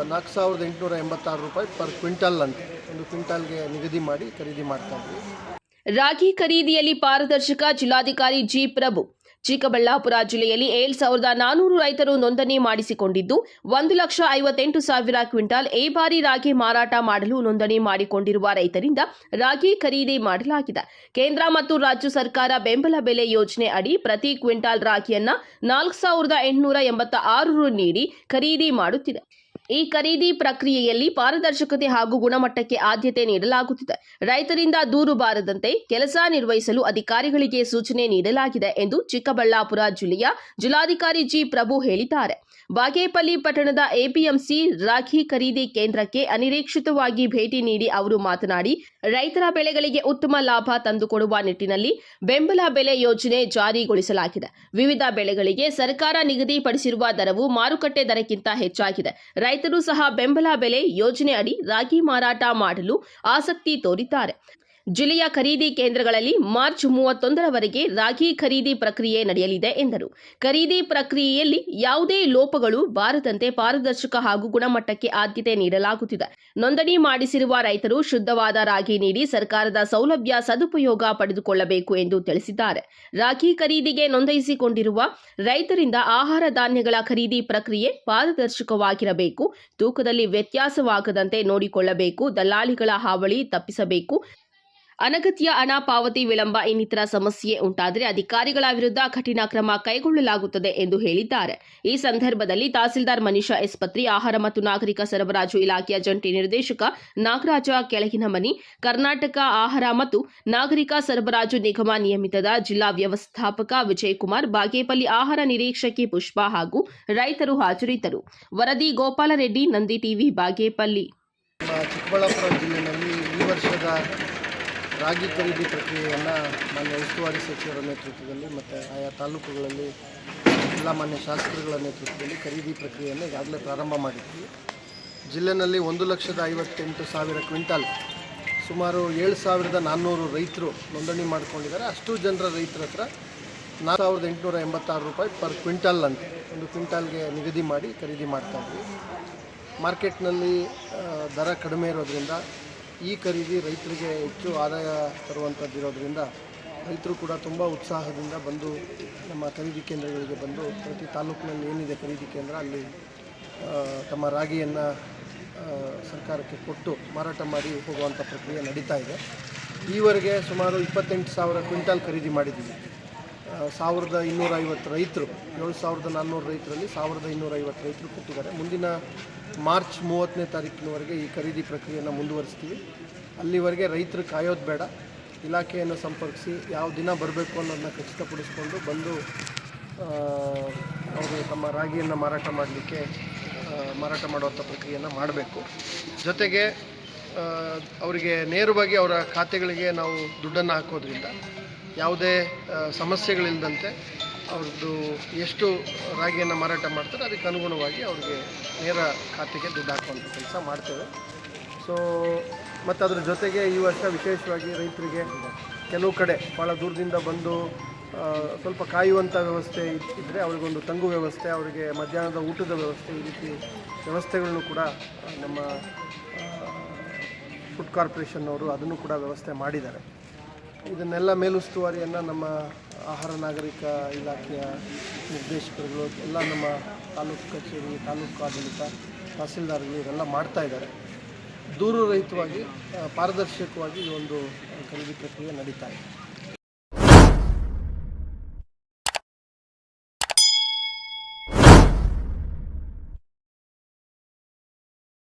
₹4,886 per quintal ಅಂತ ಒಂದು ಕ್ವಿಂಟಲ್ಗೆ ನಿಗದಿ ಮಾಡಿ ಖರೀದಿ ಮಾಡ್ತಾ ಇದ್ವಿ. ರಾಗಿ ಖರೀದಿಯಲ್ಲಿ ಪಾರದರ್ಶಕ. ಜಿಲ್ಲಾಧಿಕಾರಿ ಜಿ. ಪ್ರಭು. ಚಿಕ್ಕಬಳ್ಳಾಪುರ ಜಿಲ್ಲೆಯಲ್ಲಿ 7,400 ರೈತರು ನೋಂದಣಿ ಮಾಡಿಸಿಕೊಂಡಿದ್ದು 1,58,000 ಕ್ವಿಂಟಾಲ್ ಈ ಬಾರಿ ರಾಗಿ ಮಾರಾಟ ಮಾಡಲು ನೋಂದಣಿ ಮಾಡಿಕೊಂಡಿರುವ ರೈತರಿಂದ ರಾಗಿ ಖರೀದಿ ಮಾಡಲಾಗಿದೆ. ಕೇಂದ್ರ ಮತ್ತು ರಾಜ್ಯ ಸರ್ಕಾರ ಬೆಂಬಲ ಬೆಲೆ ಯೋಜನೆ ಅಡಿ ಪ್ರತಿ ಕ್ವಿಂಟಾಲ್ ರಾಗಿಯನ್ನ ₹4,886 ನೀಡಿ ಖರೀದಿ ಮಾಡುತ್ತಿದೆ. ಈ ಖರೀದಿ ಪ್ರಕ್ರಿಯೆಯಲ್ಲಿ ಪಾರದರ್ಶಕತೆ ಹಾಗೂ ಗುಣಮಟ್ಟಕ್ಕೆ ಆದ್ಯತೆ ನೀಡಲಾಗುತ್ತಿದೆ. ರೈತರಿಂದ ದೂರು ಬಾರದಂತೆ ಕೆಲಸ ನಿರ್ವಹಿಸಲು ಅಧಿಕಾರಿಗಳಿಗೆ ಸೂಚನೆ ನೀಡಲಾಗಿದೆ ಎಂದು ಚಿಕ್ಕಬಳ್ಳಾಪುರ ಜಿಲ್ಲೆಯ ಜಿಲ್ಲಾಧಿಕಾರಿ ಜಿ. ಪ್ರಭು ಹೇಳಿದ್ದಾರೆ. ಬಾಗೇಪಲ್ಲಿ ಪಟ್ಟಣದ ಎಪಿಎಂಸಿ ರಾಗಿ ಖರೀದಿ ಕೇಂದ್ರಕ್ಕೆ ಅನಿರೀಕ್ಷಿತವಾಗಿ ಭೇಟಿ ನೀಡಿ ಅವರು ಮಾತನಾಡಿ, ರೈತರ ಬೆಳೆಗಳಿಗೆ ಉತ್ತಮ ಲಾಭ ತಂದುಕೊಡುವ ನಿಟ್ಟಿನಲ್ಲಿ ಬೆಂಬಲ ಬೆಲೆ ಯೋಜನೆ ಜಾರಿಗೊಳಿಸಲಾಗಿದೆ. ವಿವಿಧ ಬೆಳೆಗಳಿಗೆ ಸರ್ಕಾರ ನಿಗದಿಪಡಿಸಿರುವ ದರವು ಮಾರುಕಟ್ಟೆ ದರಕ್ಕಿಂತ ಹೆಚ್ಚಾಗಿದೆ. ರೈತರು ಸಹ ಬೆಂಬಲ ಬೆಲೆ ಯೋಜನೆ ಅಡಿ ರಾಗಿ ಮಾರಾಟ ಮಾಡಲು ಆಸಕ್ತಿ ತೋರಿದ್ದಾರೆ. ಜಿಲ್ಲೆಯ ಖರೀದಿ ಕೇಂದ್ರಗಳಲ್ಲಿ ಮಾರ್ಚ್ 31ರವರೆಗೆ ರಾಗಿ ಖರೀದಿ ಪ್ರಕ್ರಿಯೆ ನಡೆಯಲಿದೆ ಎಂದರು. ಖರೀದಿ ಪ್ರಕ್ರಿಯೆಯಲ್ಲಿ ಯಾವುದೇ ಲೋಪಗಳು ಬಾರದಂತೆ ಪಾರದರ್ಶಕ ಹಾಗೂ ಗುಣಮಟ್ಟಕ್ಕೆ ಆದ್ಯತೆ ನೀಡಲಾಗುತ್ತಿದೆ. ನೋಂದಣಿ ಮಾಡಿಸಿರುವ ರೈತರು ಶುದ್ಧವಾದ ರಾಗಿ ನೀಡಿ ಸರ್ಕಾರದ ಸೌಲಭ್ಯ ಸದುಪಯೋಗ ಪಡೆದುಕೊಳ್ಳಬೇಕು ಎಂದು ತಿಳಿಸಿದ್ದಾರೆ. ರಾಗಿ ಖರೀದಿಗೆ ನೋಂದಾಯಿಸಿಕೊಂಡಿರುವ ರೈತರಿಂದ ಆಹಾರ ಧಾನ್ಯಗಳ ಖರೀದಿ ಪ್ರಕ್ರಿಯೆ ಪಾರದರ್ಶಕವಾಗಿರಬೇಕು. ತೂಕದಲ್ಲಿ ವ್ಯತ್ಯಾಸವಾಗದಂತೆ ನೋಡಿಕೊಳ್ಳಬೇಕು. ದಲ್ಲಾಳಿಗಳ ಹಾವಳಿ ತಪ್ಪಿಸಬೇಕು. ಅನಗತ್ಯ ಹಣ ಪಾವತಿ ವಿಳಂಬ ಇನ್ನಿತರ ಸಮಸ್ಯೆ ಉಂಟಾದರೆ ಅಧಿಕಾರಿಗಳ ವಿರುದ್ಧ ಕಠಿಣ ಕ್ರಮ ಕೈಗೊಳ್ಳಲಾಗುತ್ತದೆ ಎಂದು ಹೇಳಿದ್ದಾರೆ. ಈ ಸಂದರ್ಭದಲ್ಲಿ ತಹಸೀಲ್ದಾರ್ ಮನೀಷಾ ಎಸ್ ಪತ್ರಿ, ಆಹಾರ ಮತ್ತು ನಾಗರಿಕ ಸರಬರಾಜು ಇಲಾಖೆಯ ಜಂಟಿ ನಿರ್ದೇಶಕ ನಾಗರಾಜ ಕೆಳಗಿನಮನಿ, ಕರ್ನಾಟಕ ಆಹಾರ ಮತ್ತು ನಾಗರಿಕ ಸರಬರಾಜು ನಿಗಮ ನಿಯಮಿತದ ಜಿಲ್ಲಾ ವ್ಯವಸ್ಥಾಪಕ ವಿಜಯಕುಮಾರ್, ಬಾಗೇಪಲ್ಲಿ ಆಹಾರ ನಿರೀಕ್ಷಕಿ ಪುಷ್ಪಾ ಹಾಗೂ ರೈತರು ಹಾಜರಿದ್ದರು. ವರದಿ ಗೋಪಾಲರೆಡ್ಡಿ, ನಂದಿ ಟಿವಿ, ಬಾಗೇಪಲ್ಲಿ. ಚಿಕ್ಕಬಳ್ಳಾಪುರ ಜಿಲ್ಲೆಯಲ್ಲಿ ಈ ವರ್ಷದ ರಾಗಿ ಖರೀದಿ ಪ್ರಕ್ರಿಯೆಯನ್ನು ಮಾನ್ಯ ಉಸ್ತುವಾರಿ ಸಚಿವರ ನೇತೃತ್ವದಲ್ಲಿ ಮತ್ತು ಆಯಾ ತಾಲೂಕುಗಳಲ್ಲಿ ಜಿಲ್ಲಾ ಮಾನ್ಯ ಶಾಸಕರುಗಳ ನೇತೃತ್ವದಲ್ಲಿ ಖರೀದಿ ಪ್ರಕ್ರಿಯೆಯನ್ನು ಈಗಾಗಲೇ ಪ್ರಾರಂಭ ಮಾಡಿದ್ವಿ. ಜಿಲ್ಲೆಯಲ್ಲಿ 1,58,000 ಕ್ವಿಂಟಾಲ್, ಸುಮಾರು 7,400 ರೈತರು ನೋಂದಣಿ ಮಾಡ್ಕೊಂಡಿದ್ದಾರೆ. ಅಷ್ಟು ಜನರ ರೈತರ ಹತ್ರ ₹4,886 ಪರ್ ಕ್ವಿಂಟಲ್ ಅಂತ ಒಂದು ಕ್ವಿಂಟಲ್ಗೆ ನಿಗದಿ ಮಾಡಿ ಖರೀದಿ ಮಾಡ್ತಾಯಿದ್ವಿ. ಮಾರ್ಕೆಟ್ನಲ್ಲಿ ದರ ಕಡಿಮೆ ಇರೋದ್ರಿಂದ ಈ ಖರೀದಿ ರೈತರಿಗೆ ಹೆಚ್ಚು ಆದಾಯ ತರುವಂಥದ್ದಿರೋದ್ರಿಂದ ರೈತರು ಕೂಡ ತುಂಬ ಉತ್ಸಾಹದಿಂದ ಬಂದು ನಮ್ಮ ಖರೀದಿ ಕೇಂದ್ರಗಳಿಗೆ ಬಂದು ಪ್ರತಿ ತಾಲೂಕಿನಲ್ಲಿ ಏನಿದೆ ಖರೀದಿ ಕೇಂದ್ರ ಅಲ್ಲಿ ತಮ್ಮ ರಾಗಿಯನ್ನು ಸರ್ಕಾರಕ್ಕೆ ಕೊಟ್ಟು ಮಾರಾಟ ಮಾಡಿ ಹೋಗುವಂಥ ಪ್ರಕ್ರಿಯೆ ನಡೀತಾ ಇದೆ. ಈವರೆಗೆ ಸುಮಾರು 28,000 ಕ್ವಿಂಟಾಲ್ ಖರೀದಿ ಮಾಡಿದ್ದೀವಿ. 1,250 ರೈತರು, 7,400 ರೈತರಲ್ಲಿ 1,250 ರೈತರು ಕೊಟ್ಟಿದ್ದಾರೆ. ಮುಂದಿನ ಮಾರ್ಚ್ 30ನೇ ತಾರೀಕಿನವರೆಗೆ ಈ ಖರೀದಿ ಪ್ರಕ್ರಿಯೆಯನ್ನು ಮುಂದುವರಿಸ್ತೀವಿ. ಅಲ್ಲಿವರೆಗೆ ರೈತರು ಕಾಯೋದು ಬೇಡ, ಇಲಾಖೆಯನ್ನು ಸಂಪರ್ಕಿಸಿ ಯಾವ ದಿನ ಬರಬೇಕು ಅನ್ನೋದನ್ನ ಖಚಿತಪಡಿಸ್ಕೊಂಡು ಬಂದು ಅವರು ತಮ್ಮ ರಾಗಿಯನ್ನು ಮಾರಾಟ ಮಾಡುವಂಥ ಪ್ರಕ್ರಿಯೆಯನ್ನು ಮಾಡಬೇಕು. ಜೊತೆಗೆ ಅವರಿಗೆ ನೇರವಾಗಿ ಅವರ ಖಾತೆಗಳಿಗೆ ನಾವು ದುಡ್ಡನ್ನು ಹಾಕೋದ್ರಿಂದ ಯಾವುದೇ ಸಮಸ್ಯೆಗಳಿಲ್ಲದಂತೆ ಅವ್ರದ್ದು ಎಷ್ಟು ರಾಗಿಯನ್ನು ಮಾರಾಟ ಮಾಡ್ತಾರೆ ಅದಕ್ಕೆ ಅನುಗುಣವಾಗಿ ಅವ್ರಿಗೆ ನೇರ ಖಾತೆಗೆ ದುಡ್ಡು ಹಾಕುವಂಥ ಕೆಲಸ ಮಾಡ್ತೇವೆ. ಮತ್ತು ಅದರ ಜೊತೆಗೆ ಈ ವರ್ಷ ವಿಶೇಷವಾಗಿ ರೈತರಿಗೆ ಕೆಲವು ಕಡೆ ಭಾಳ ದೂರದಿಂದ ಬಂದು ಸ್ವಲ್ಪ ಕಾಯುವಂಥ ವ್ಯವಸ್ಥೆ ಇದ್ದರೆ ಅವರಿಗೊಂದು ತಂಗು ವ್ಯವಸ್ಥೆ, ಅವರಿಗೆ ಮಧ್ಯಾಹ್ನದ ಊಟದ ವ್ಯವಸ್ಥೆ, ಈ ರೀತಿ ವ್ಯವಸ್ಥೆಗಳನ್ನು ಕೂಡ ನಮ್ಮ ಫುಡ್ ಕಾರ್ಪೊರೇಷನ್ನವರು ಅದನ್ನು ಕೂಡ ವ್ಯವಸ್ಥೆ ಮಾಡಿದ್ದಾರೆ. ಇದನ್ನೆಲ್ಲ ಮೇಲುಸ್ತುವಾರಿಯನ್ನು ನಮ್ಮ ಆಹಾರ ನಾಗರಿಕ ಇಲಾಖೆಯ ನಿರ್ದೇಶಕರುಗಳು ಎಲ್ಲ ನಮ್ಮ ತಾಲೂಕು ಕಚೇರಿ, ತಾಲೂಕು ಆಡಳಿತ, ತಹಸೀಲ್ದಾರ್ಗಳು ಇವರೆಲ್ಲ ಮಾಡ್ತಾಯಿದ್ದಾರೆ. ದೂರು ರಹಿತವಾಗಿ ಪಾರದರ್ಶಕವಾಗಿ ಈ ಒಂದು ಖರೀದಿ ಪ್ರಕ್ರಿಯೆ ನಡೀತಾ ಇದೆ.